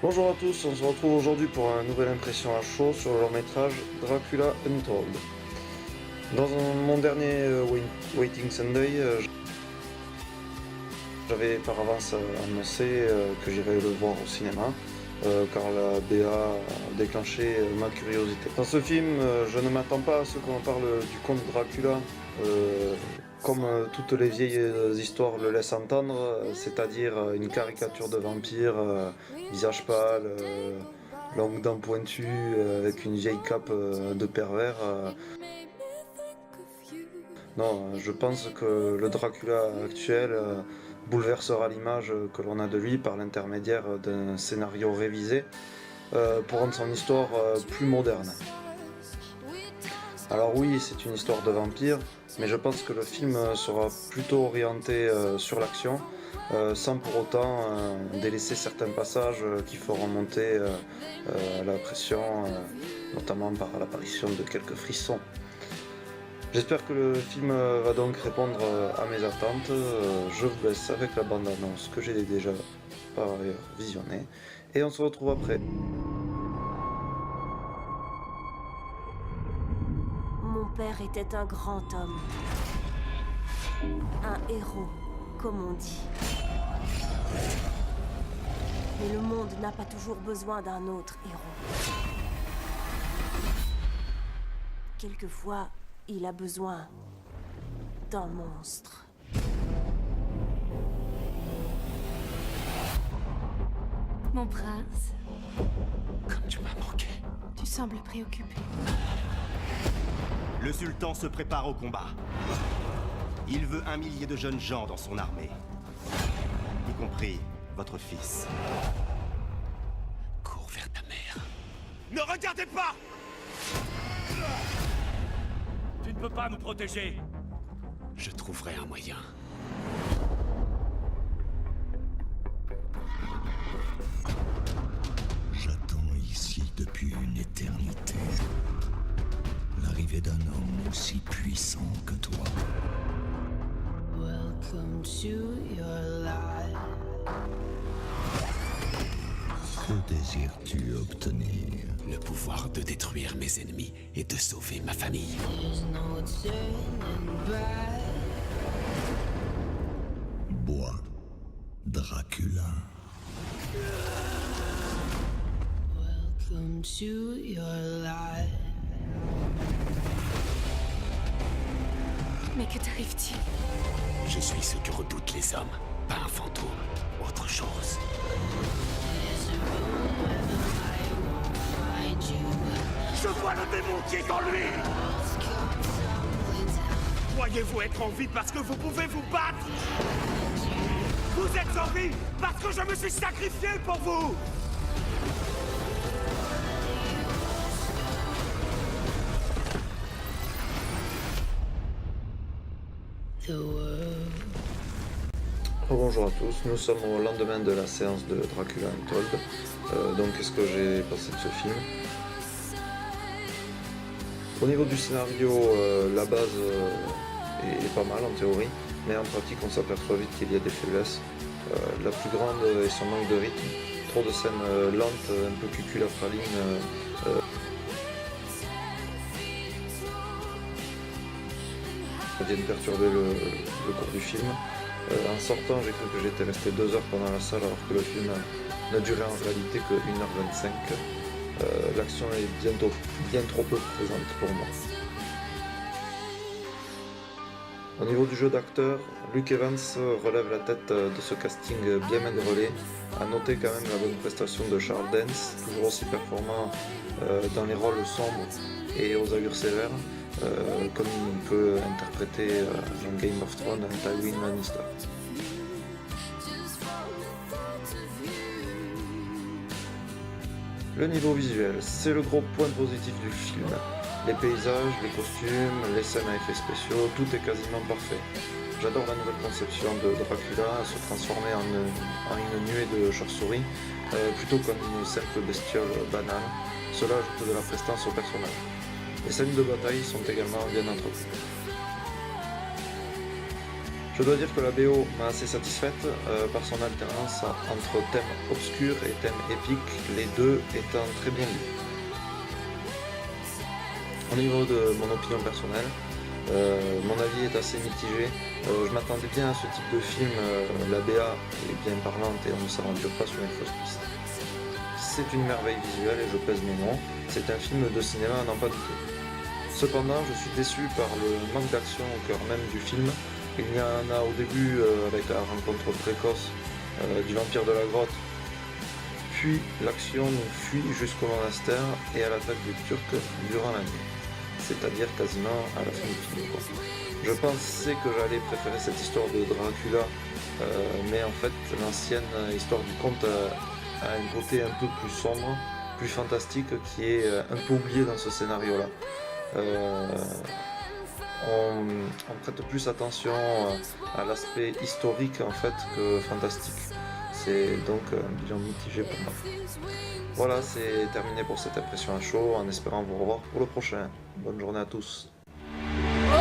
Bonjour à tous, on se retrouve aujourd'hui pour une nouvelle impression à chaud sur le long métrage Dracula Untold. Dans mon dernier Waiting Sunday, j'avais par avance annoncé que j'irais le voir au cinéma, car la BA a déclenché ma curiosité. Dans ce film, je ne m'attends pas à ce qu'on parle du comte Dracula, comme toutes les vieilles histoires le laissent entendre, c'est-à-dire une caricature de vampire, visage pâle, longue dents pointues, avec une vieille cape de pervers. Non, je pense que le Dracula actuel bouleversera l'image que l'on a de lui par l'intermédiaire d'un scénario révisé pour rendre son histoire plus moderne. Alors oui, c'est une histoire de vampire, mais je pense que le film sera plutôt orienté sur l'action, sans pour autant délaisser certains passages qui feront monter la pression, notamment par l'apparition de quelques frissons. J'espère que le film va donc répondre à mes attentes. Je vous laisse avec la bande-annonce que j'ai déjà par ailleurs visionnée, et on se retrouve après. Mon père était un grand homme. Un héros, comme on dit. Mais le monde n'a pas toujours besoin d'un autre héros. Quelquefois, il a besoin d'un monstre. Mon prince, Comme tu m'as manqué. tu sembles préoccupé. Le sultan se prépare au combat. Il veut 1 millier de jeunes gens dans son armée. Y compris votre fils. Cours vers ta mère. Ne regardez pas! Tu ne peux pas nous protéger. Je trouverai un moyen. J'attends ici depuis une éternité l'arrivée d'un homme aussi puissant que toi. Welcome to your life. Que désires-tu obtenir? Le pouvoir de détruire mes ennemis et de sauver ma famille. There's no turning back. Bois Dracula. Welcome to your life. Mais que t'arrive-t-il? Je suis ce que redoutent les hommes, pas un fantôme, autre chose. Find you. Je vois le démon qui est en lui. Croyez-vous être en vie parce que vous pouvez vous battre? Vous êtes en vie parce que je me suis sacrifié pour vous. The world. Bonjour à tous, nous sommes au lendemain de la séance de Dracula Untold. Donc qu'est-ce que j'ai pensé de ce film? Au niveau du scénario, la base est pas mal en théorie, mais en pratique on s'aperçoit vite qu'il y a des faiblesses. La plus grande est son manque de rythme, trop de scènes lentes, un peu cucul-à-praline. Viennent perturber le cours du film. En sortant, j'ai cru que j'étais resté 2 heures pendant la salle alors que le film n'a duré en réalité que 1h25. L'action est bien trop peu présente pour moi. Au niveau du jeu d'acteur, Luke Evans relève la tête de ce casting bien maigrelet. À noter quand même la bonne prestation de Charles Dance, toujours aussi performant dans les rôles sombres et aux allures sévères, comme il peut interpréter dans Game of Thrones un Tywin Lannister. Le niveau visuel, c'est le gros point positif du film. Les paysages, les costumes, les scènes à effets spéciaux, tout est quasiment parfait. J'adore la nouvelle conception de Dracula, se transformer en une nuée de chauves-souris, plutôt qu'une simple bestiole banale. Cela ajoute de la prestance au personnage. Les scènes de bataille sont également bien entretenues. Je dois dire que la BO m'a assez satisfaite par son alternance entre thèmes obscurs et thèmes épiques, les deux étant très bien liés. Au niveau de mon opinion personnelle, mon avis est assez mitigé. Je m'attendais bien à ce type de film, la BA est bien parlante et on ne s'aventure pas sur une fausse piste. C'est une merveille visuelle et je pèse mes mots, c'est un film de cinéma à n'en pas douter. Cependant, je suis déçu par le manque d'action au cœur même du film. Il y en a au début avec la rencontre précoce du vampire de la grotte, puis l'action nous fuit jusqu'au monastère et à l'attaque des Turcs durant la nuit, c'est-à-dire quasiment à la fin du film. Je pensais que j'allais préférer cette histoire de Dracula, mais en fait l'ancienne histoire du conte a un côté un peu plus sombre, plus fantastique, qui est un peu oublié dans ce scénario-là. On prête plus attention à l'aspect historique en fait que fantastique. C'est donc un bilan mitigé pour moi. Voilà, c'est terminé pour cette impression à chaud, en espérant vous revoir pour le prochain. Bonne journée à tous. Oh,